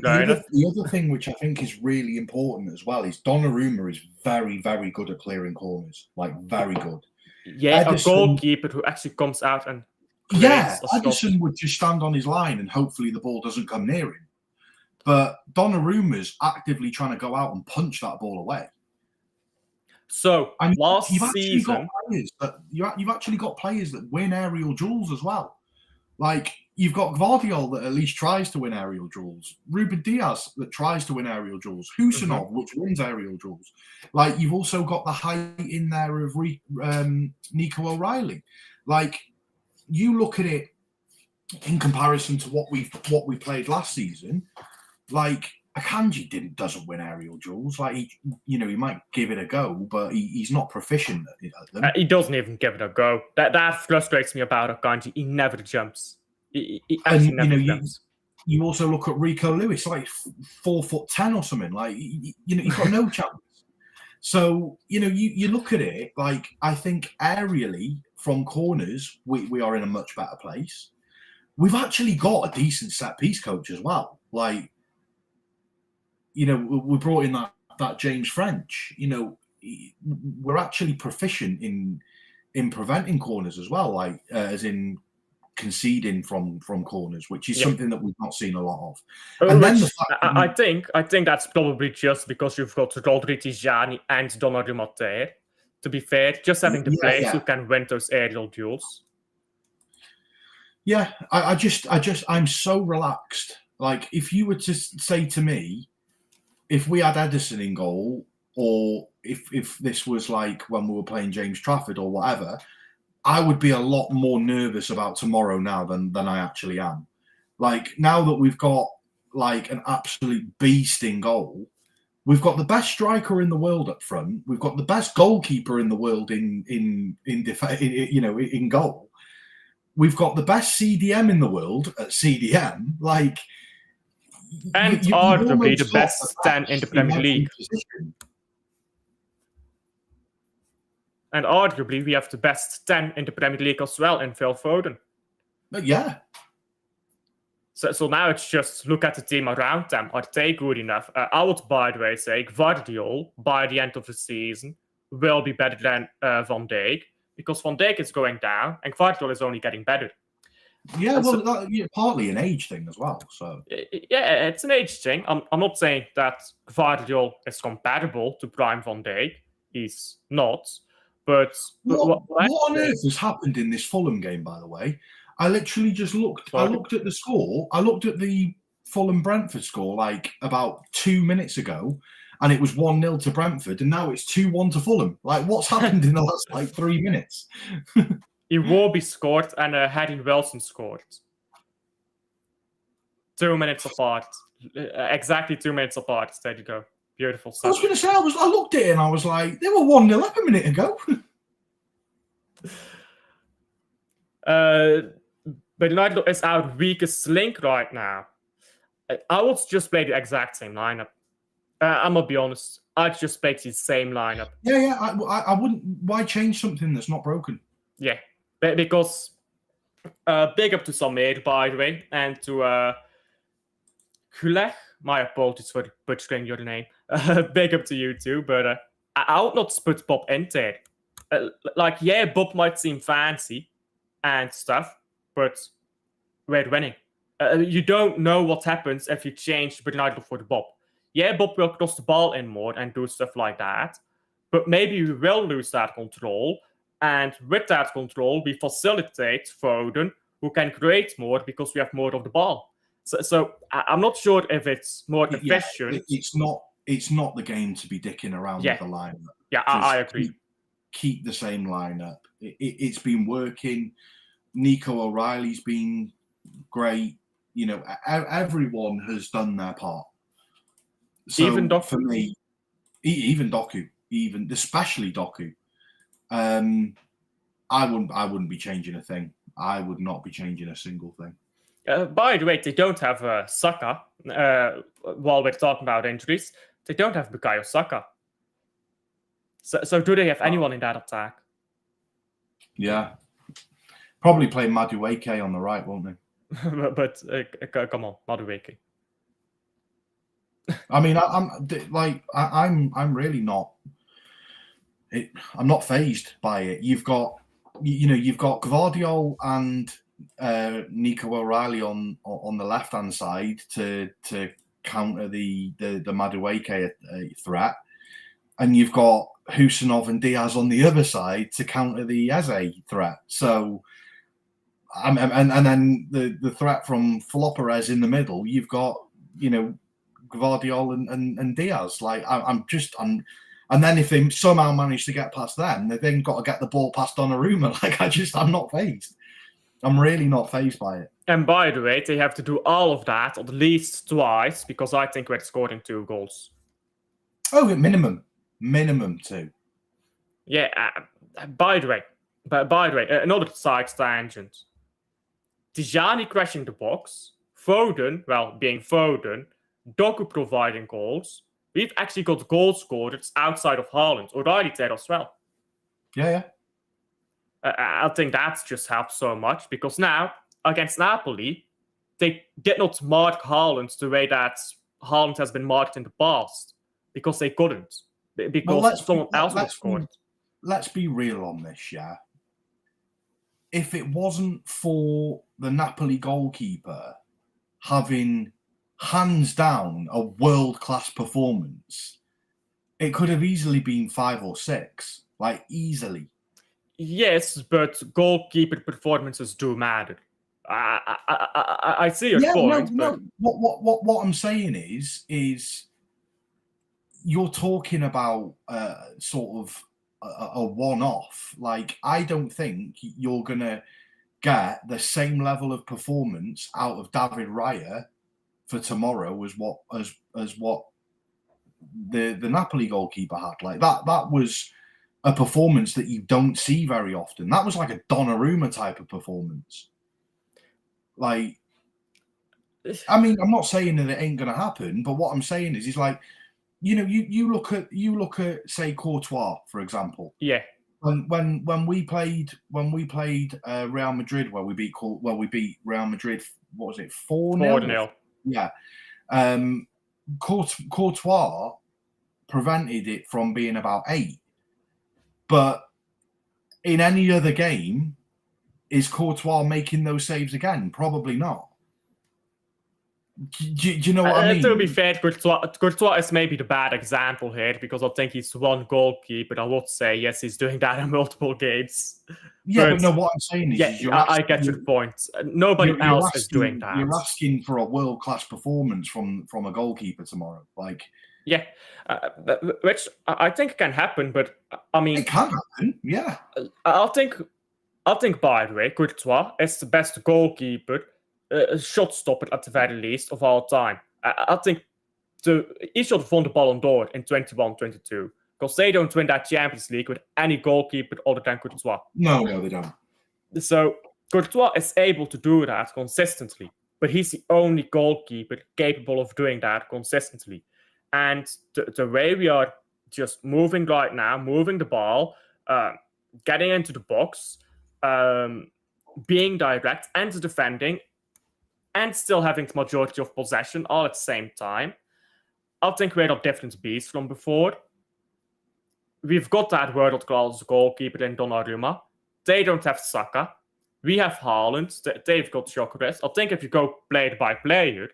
other thing which I think is really important as well is Donnarumma is very, very good at clearing corners. Like, very good. Yeah, Ederson, a goalkeeper who actually comes out and Ederson would just stand on his line and hopefully the ball doesn't come near him. But Donnarumma's actively trying to go out and punch that ball away. So last season, you've actually got players that win aerial duels as well. Like, you've got Gvardiol that at least tries to win aerial duels. Ruben Diaz that tries to win aerial duels. Husanov, which wins aerial duels. Like, you've also got the height in there of Nico O'Reilly. Like, you look at it in comparison to what we played last season. Like, Akanji doesn't win aerial duels. Like he might give it a go, but he's not proficient at them. He doesn't even give it a go. That frustrates me about Akanji. He never jumps. He actually never jumps. You also look at Rico Lewis, like 4'10" or something. Like he's got no chance. So you look at it. Like I think aerially from corners, we are in a much better place. We've actually got a decent set piece coach as well. Like. We brought in that James French. We're actually proficient in preventing corners as well, like as in conceding from corners, which is something that we've not seen a lot of. And then I think that's probably just because you've got Rodri Tijani and Donnarumma there. To be fair, just having the players who can win those aerial duels. Yeah, I'm so relaxed. Like if you were to say to me, if we had Ederson in goal, or if this was like when we were playing James Trafford or whatever, I would be a lot more nervous about tomorrow now than I actually am. Like now that we've got like an absolute beast in goal, we've got the best striker in the world up front. We've got the best goalkeeper in the world in goal. We've got the best CDM in the world at CDM. Like. And arguably the best 10 in the Premier League. And arguably we have the best 10 in the Premier League as well in Phil Foden. Yeah. So now it's just look at the team around them. Are they good enough? I would, by the way, say Gvardiol by the end of the season will be better than Van Dijk, because Van Dijk is going down and Gvardiol is only getting better. Yeah, well, partly an age thing as well. So yeah, it's an age thing. I'm not saying that Gvardiol is comparable to prime Van Dijk. He's not. But what on earth has happened in this Fulham game? By the way, I literally just looked. I looked at the score. I looked at the Fulham Brentford score like about 2 minutes ago, and it was 1-0 to Brentford, and now it's 2-1 to Fulham. Like, what's happened in the last like 3 minutes? Iwobi scored and Harry Wilson scored. 2 minutes apart. Exactly 2 minutes apart. There you go. Beautiful stuff. I was going to say, I looked at it and I was like, they were 1-0 up a minute ago. But United is our weakest link right now. I would just play the exact same lineup. I'm going to be honest. I'd just play the same lineup. Yeah. I wouldn't. Why change something that's not broken? Yeah. Because big up to Samir, by the way, and to Kulech. My apologies for butchering your name. Big up to you too, but I would not put Bob in there. Bob might seem fancy and stuff, but we're winning. You don't know what happens if you change the United for the Bob. Yeah, Bob will cross the ball in more and do stuff like that, but maybe we will lose that control. And with that control, we facilitate Foden, who can create more because we have more of the ball. So I'm not sure if it's more efficient. It's not the game to be dicking around with the lineup. Yeah, I agree. Keep the same lineup. It's been working. Nico O'Reilly's been great. Everyone has done their part. So even Doku. For me, even Doku, especially Doku. I wouldn't be changing a thing. I would not be changing a single thing. By the way, they don't have Saka. While we're talking about injuries, they don't have Bukayo Saka. So do they have anyone in that attack? Yeah. Probably play Madueke on the right, won't they? but come on, Madueke. I mean, I'm really not. I'm not fazed by it. You've got Gvardiol and Nico O'Reilly on the left hand side to counter the Madueke threat, and you've got Husanov and Diaz on the other side to counter the Eze threat. So, and then the threat from Floperez in the middle. You've got Gvardiol and Diaz. Like and then if they somehow manage to get past them, they've then got to get the ball past Donnarumma. Like I'm not fazed. I'm really not fazed by it. And by the way, they have to do all of that at least twice, because I think we're scoring 2 goals. Oh, minimum 2. Yeah. By the way, another side tangent. Tijani crashing the box, Foden, being Foden, Doku providing goals. We've actually got goals scored that's outside of Haaland, already there as well. Yeah. I think that's just helped so much, because now, against Napoli, they did not mark Haaland the way that Haaland has been marked in the past, because they couldn't. Because someone else would have scored. Let's be real on this, yeah? If it wasn't for the Napoli goalkeeper having hands down a world-class performance, it could have easily been 5 or 6, like easily. Yes, but goalkeeper performances do matter. I see your point. No. What I'm saying is you're talking about sort of a one-off. Like, I don't think you're gonna get the same level of performance out of David Raya for tomorrow as what the Napoli goalkeeper had. Like that was a performance that you don't see very often. That was like a Donnarumma type of performance. Like, I mean, I'm not saying that it ain't gonna happen, but what I'm saying is like, you look at say Courtois, for example. Yeah. When we played Real Madrid, where we beat Real Madrid, what was it, 4-0? 4-0. Yeah. Courtois prevented it from being about 8. But in any other game, is Courtois making those saves again? Probably not. Do you know what I mean? To be fair, Courtois is maybe the bad example here, because I think he's one goalkeeper. I would say, yes, he's doing that in multiple games. Yeah, but no, what I'm saying is, I get your point. Nobody else is doing that. You're asking for a world-class performance from a goalkeeper tomorrow. Like, yeah, which I think can happen, but I mean, it can happen. Yeah, I think by the way, Courtois is the best goalkeeper, shot stopper at the very least of all time. I think he should have won the Ballon d'Or in 21-22, because they don't win that Champions League with any goalkeeper other than Courtois. No, they don't. So Courtois is able to do that consistently, but he's the only goalkeeper capable of doing that consistently. And the way we are just moving right now, moving the ball, getting into the box, being direct and defending, and still having the majority of possession all at the same time, I think we're a different beast from before. We've got that world-class goalkeeper in Donnarumma. They don't have Saka. We have Haaland. They've got Gyökeres. I think if you go player by player,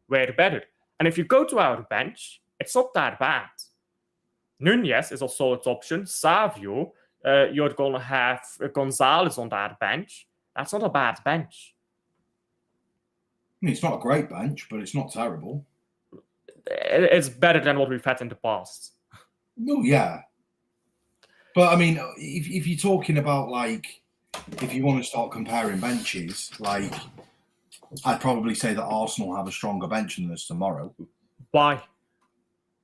we're better. And if you go to our bench, it's not that bad. Nunez is a solid option. Savio, you're going to have Gonzalez on that bench. That's not a bad bench. I mean, it's not a great bench, but it's not terrible. It's better than what we've had in the past. Oh, yeah. But, I mean, if you're talking about, like, if you want to start comparing benches, like, I'd probably say that Arsenal have a stronger bench than us tomorrow. Why?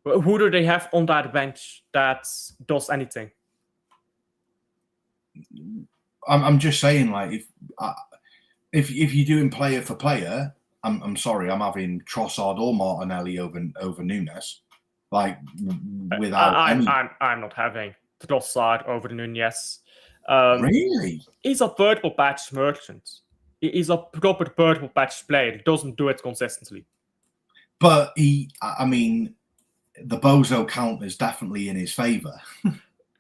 Who do they have on that bench that does anything? I'm just saying, like, if you're doing player for player, I'm sorry, I'm having Trossard or Martinelli over Nunez. Like, without I'm not having Trossard over Nunez. Really? He's a purple patch merchant. He's a proper purple patch player. He doesn't do it consistently. But I mean, the Bozo count is definitely in his favour.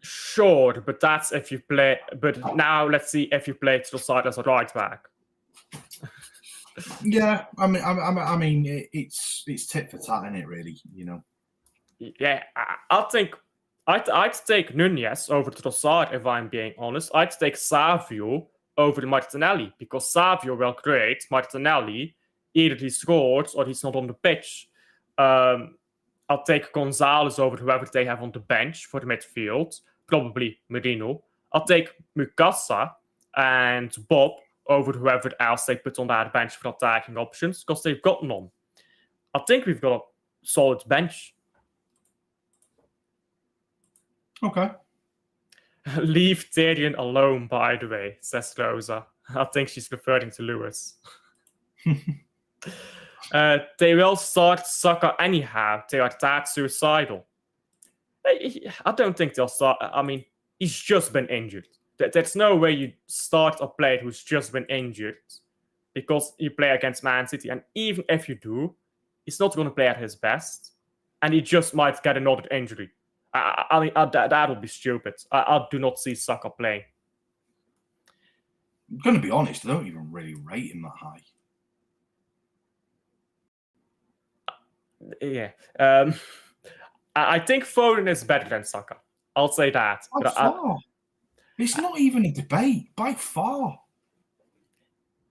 Sure, but that's if you play. But now let's see if you play Trossard as a right back. Yeah, I mean, it's tit for tat, isn't it? Really, you know. Yeah, I think I'd take Nunez over Trossard if I'm being honest. I'd take Savio over Martinelli, because Savio will create. Martinelli, either he scores or he's not on the pitch. I'll take Gonzalez over whoever they have on the bench for the midfield, probably Merino. I'll take Mukasa and Bob over whoever else they put on that bench for attacking options, because they've got none. I think we've got a solid bench. Okay. Leave Tyrion alone, by the way, says Rosa. I think she's referring to Lewis. They will start Saka anyhow. They are that suicidal. I don't think they'll start. I mean, he's just been injured. There's no way you start a player who's just been injured because you play against Man City. And even if you do, he's not going to play at his best. And he just might get another injury. I mean, that would be stupid. I do not see Saka playing. I'm going to be honest, I don't even really rate him that high. Yeah. I think Foden is better than Saka. I'll say that. By far. It's not even a debate. By far.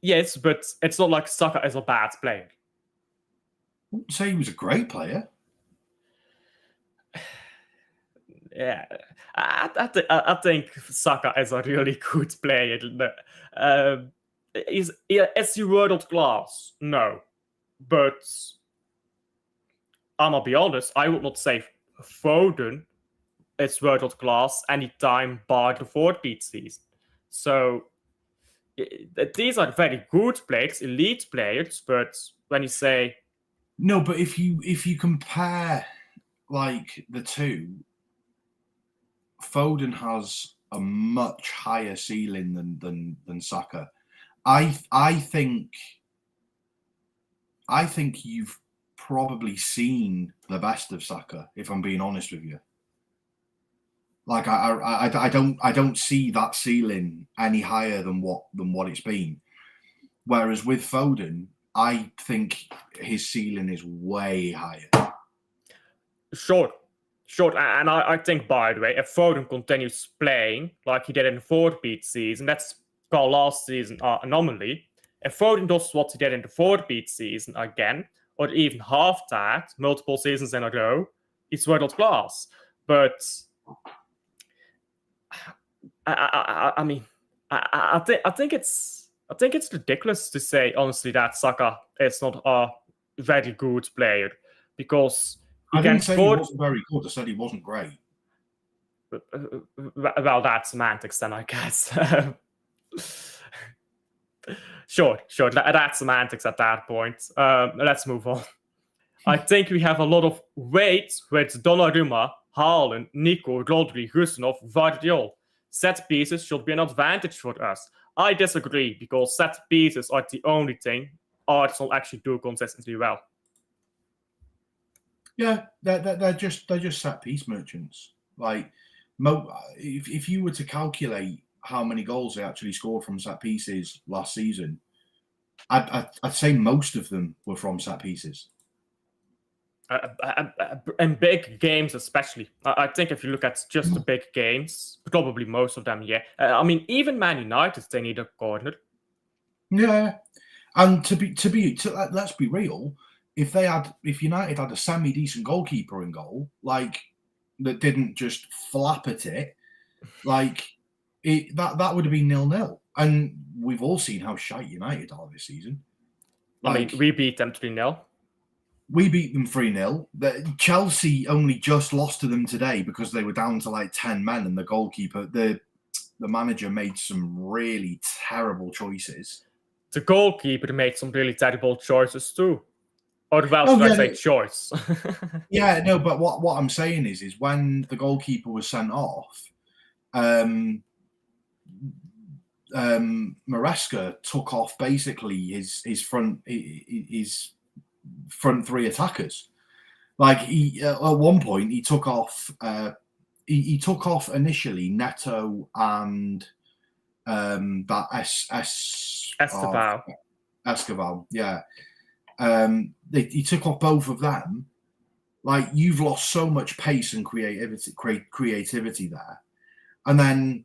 Yes, but it's not like Saka is a bad player. I wouldn't say he was a great player. Yeah, I think Saka is a really good player. Is he world class? No, but I'm gonna be honest. I would not say Foden is world class anytime bar the 4-beat season. So these are very good players, elite players. But when you say no, but if you compare like the two. Foden has a much higher ceiling than Saka. I think you've probably seen the best of Saka, if I'm being honest with you. Like I don't see that ceiling any higher than what it's been. Whereas with Foden, I think his ceiling is way higher. Sure. And I think, by the way, if Foden continues playing like he did in the 4-beat season, that's called last season anomaly. If Foden does what he did in the 4-beat season again, or even half that, multiple seasons in a row, he's world class. But I mean, I think it's ridiculous to say honestly that Saka is not a very good player because. I didn't say he wasn't very good. I said he wasn't great. Well, that's semantics then, I guess. Sure. That's semantics at that point. Let's move on. I think we have a lot of weight with Donnarumma, Haaland, Nico, Rodri, Gustinov, Vardiol. Set pieces should be an advantage for us. I disagree because set pieces are the only thing Arsenal actually do consistently well. Yeah, they're just set piece merchants. Like, if you were to calculate how many goals they actually scored from set pieces last season, I'd say most of them were from set pieces. And big games, especially. I think if you look at just the big games, probably most of them, yeah. I mean, even Man United, they need a corner. Yeah, and let's be real. If United had a semi-decent goalkeeper in goal, like that didn't just flap at it, like that would have been 0-0. And we've all seen how shite United are this season. Like, I mean, we beat them 3-0. We beat them 3-0. Chelsea only just lost to them today because they were down to like 10 men, and the goalkeeper, the manager made some really terrible choices. The goalkeeper made some really terrible choices too. Or should I say choice? Yeah, no, but what I'm saying is when the goalkeeper was sent off, Maresca took off basically his front three attackers. Like he at one point he took off he took off initially Neto and that Escobar, yeah. He took off both of them. Like, you've lost so much pace and creativity there, and then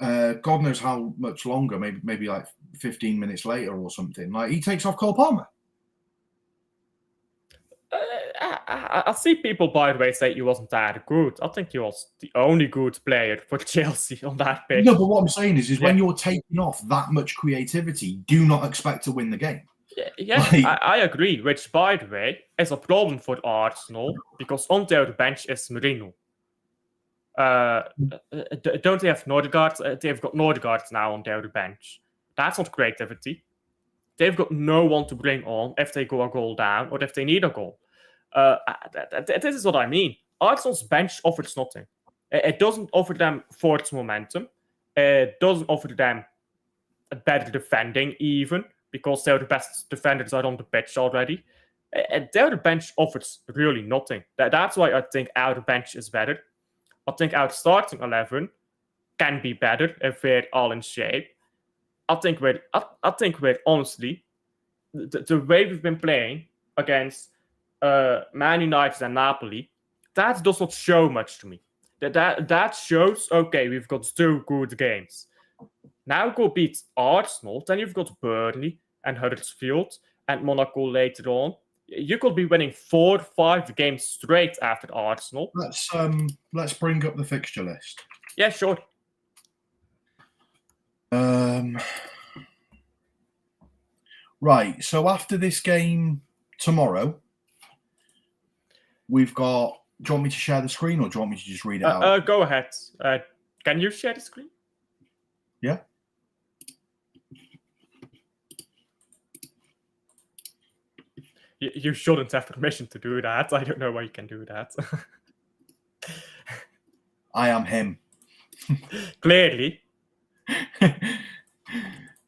God knows how much longer, maybe like 15 minutes later or something, like he takes off Cole Palmer. I see people, by the way, say he wasn't that good. I think he was the only good player for Chelsea on that pitch. No, but what I'm saying is when Yeah. you're taking off that much creativity, do not expect to win the game. Yeah, Like- I agree. Which, by the way, is a problem for Arsenal because on their bench is Merino. Don't they have Nordegaard? They've got Nordegaard now on their bench. That's not creativity. They've got no one to bring on if they go a goal down or if they need a goal. This is what I mean. Arsenal's bench offers nothing. It doesn't offer them forward momentum. It doesn't offer them better defending, even because they're the best defenders out on the pitch already. Their bench offers really nothing. That's why I think our bench is better. I think our starting 11 can be better if we're all in shape. I think we're honestly the way we've been playing against Man United and Napoli, that does not show much to me. That shows, okay, we've got 2 good games. Now go beat Arsenal, then you've got Burnley and Huddersfield and Monaco later on. You could be winning 4 or 5 games straight after Arsenal. Let's bring up the fixture list. Yeah, sure. Right, so after this game tomorrow, we've got... Do you want me to share the screen or do you want me to just read it out? Go ahead. Can you share the screen? Yeah. You shouldn't have permission to do that. I don't know why you can do that. I am him. Clearly.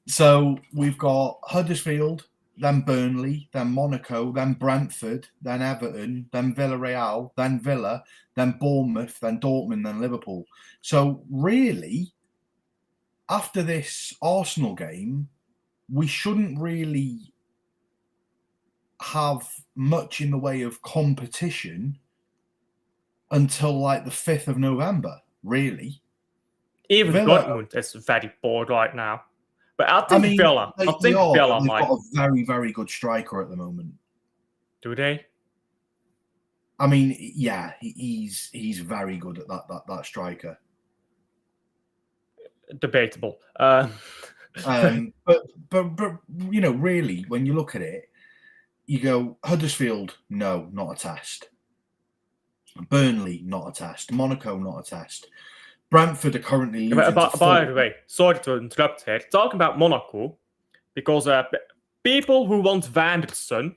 So we've got Huddersfield, then Burnley, then Monaco, then Brentford, then Everton, then Villarreal, then Villa, then Bournemouth, then Dortmund, then Liverpool. So really, after this Arsenal game, we shouldn't really have much in the way of competition until like the 5th of November, really. Even Villa, Dortmund is very bored right now. But I think Villa. They've got a very, very good striker at the moment. Do they? I mean, yeah, he's very good at that striker. Debatable. But you know, really, when you look at it, you go Huddersfield, no, not a test. Burnley, not a test. Monaco, not a test. Brentford are currently losing. By the way, sorry to interrupt here. Talking about Monaco, because people who want Vanderson,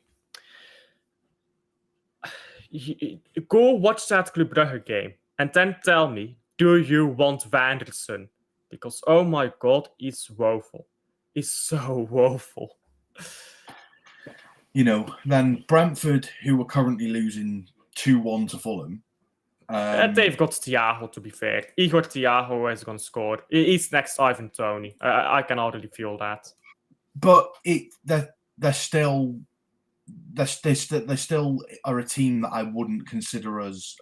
go watch that Club Brugge game and then tell me, do you want Vanderson? Because, oh my God, he's woeful. He's so woeful. You know, then Brentford, who are currently losing 2-1 to Fulham. They've got Thiago, to be fair. Igor Thiago is going to score. He's next Ivan Toney. I can already feel that. But they're still are a team that I wouldn't consider as.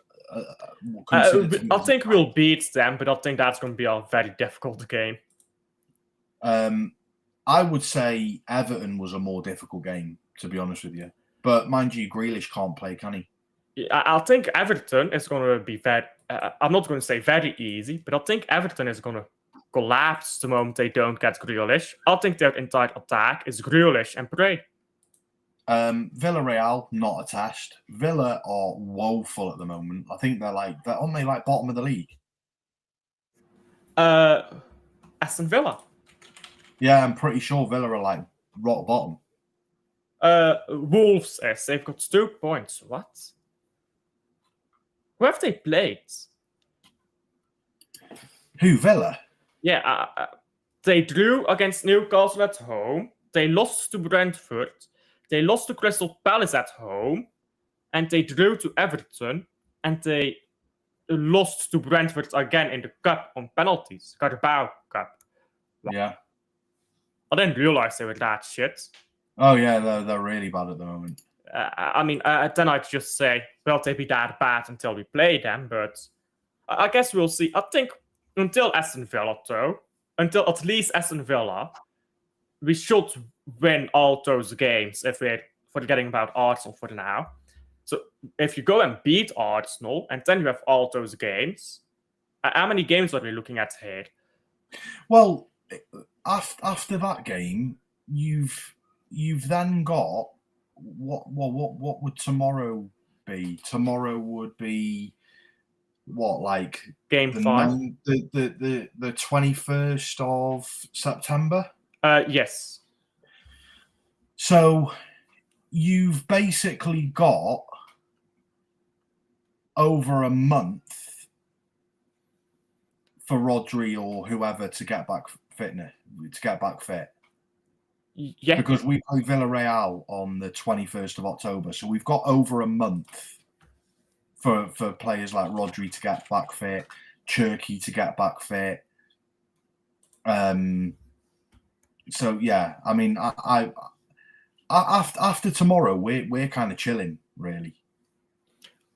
I think we'll beat them, but I think that's going to be a very difficult game. I would say Everton was a more difficult game, to be honest with you. But mind you, Grealish can't play, can he? I think Everton is going to be very... I'm not going to say very easy, but I think Everton is going to collapse the moment they don't get Grealish. I think their entire attack is Grealish and Prey. Villarreal, not a test. Villa are woeful at the moment. I think they're aren't they like bottom of the league? Aston Villa. Yeah, I'm pretty sure Villa are like rock bottom. Wolves, they've got 2 points. What? Who have they played? Who, Villa? Yeah, they drew against Newcastle at home. They lost to Brentford. They lost to Crystal Palace at home. And they drew to Everton. And they lost to Brentford again in the cup on penalties. Carabao Cup. Yeah. I didn't realize they were that shit. Oh, yeah, they're really bad at the moment. I mean, then I'd just say, well, they'd be that bad until we play them, but I guess we'll see. I think until Aston Villa, though, until at least Aston Villa, we should win all those games if we're forgetting about Arsenal for now. So if you go and beat Arsenal, and then you have all those games, how many games are we looking at here? Well, after that game, you've then got what would tomorrow be? Tomorrow would be what, like Game the 5? the 21st of September. Yes. So you've basically got over a month for Rodri or whoever to get back fit. Yeah. Because we play Villarreal on the 21st of October. So we've got over a month for players like Rodri to get back fit, Cherky to get back fit. So yeah, I mean, I after tomorrow, we're kind of chilling, really.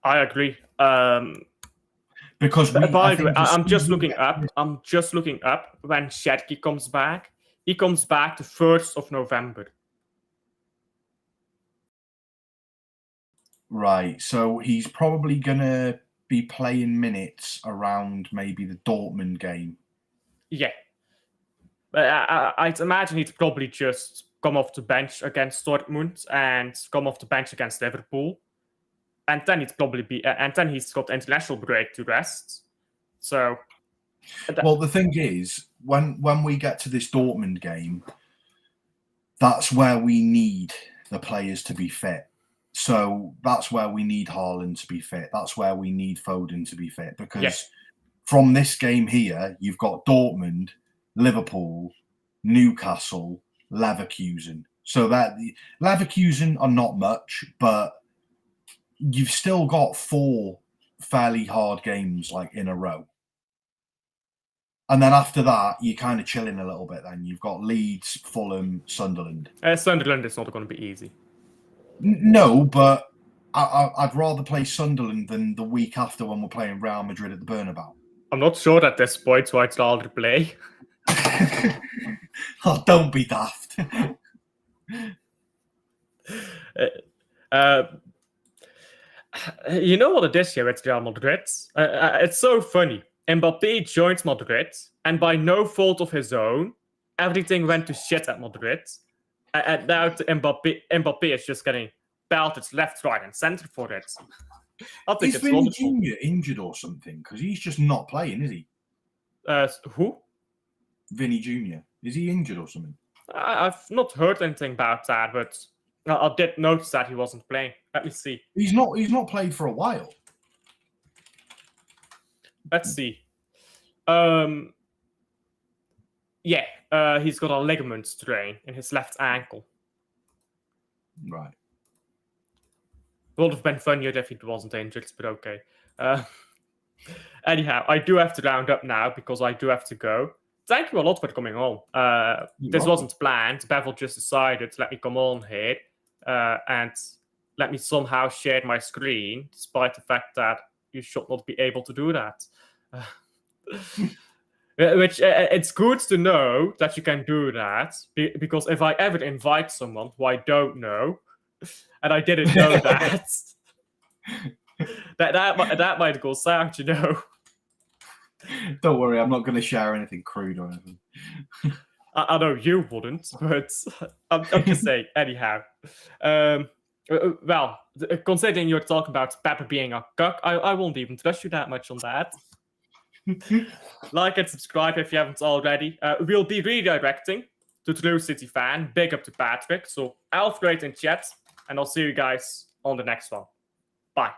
I agree. Because by the way, I'm just looking up. I'm just looking up when Cherky comes back. He comes back the 1st of November. Right. So he's probably gonna be playing minutes around maybe the Dortmund game. Yeah. But I'd imagine he'd probably just come off the bench against Dortmund and come off the bench against Liverpool. And then he'd probably be, and then he's got international break to rest. So, well, the thing is, when we get to this Dortmund game, that's where we need the players to be fit. So that's where we need Haaland to be fit. That's where we need Foden to be fit. Because from this game here, you've got Dortmund, Liverpool, Newcastle, Leverkusen. So that Leverkusen are not much, but you've still got 4 fairly hard games like in a row. And then after that, you're kind of chilling a little bit. Then you've got Leeds, Fulham, Sunderland. Sunderland is not going to be easy. No, but I'd rather play Sunderland than the week after when we're playing Real Madrid at the Bernabeu. I'm not sure at this point who I'd rather play. Oh, don't be daft. You know what it is here at Real Madrid? It's so funny. Mbappé joined Madrid, and by no fault of his own, everything went to shit at Madrid. And now Mbappé is just getting belted left, right, and center for it. I think is Vinny Jr. injured or something? Because he's just not playing, is he? Who? Vinny Jr. Is he injured or something? I've not heard anything about that, but I did notice that he wasn't playing. Let me see. He's not played for a while. Let's see. Yeah, he's got a ligament strain in his left ankle. Right. Would have been funnier if he wasn't injured, but okay. Anyhow, I do have to round up now because I do have to go. Thank you a lot for coming on. This wasn't planned. Bevel just decided to let me come on here and let me somehow share my screen, despite the fact that you should not be able to do that. Which it's good to know that you can do that, because if I ever invite someone who I don't know, and I didn't know that, that might go south, you know. Don't worry, I'm not going to share anything crude or anything. I know you wouldn't, but I'm just saying. Anyhow, well, considering you're talking about Pepper being a cuck, I won't even trust you that much on that. Like and subscribe if you haven't already. We'll be redirecting to True City Fan. Big up to Patrick. So Alf, great in chat, and I'll see you guys on the next one. Bye.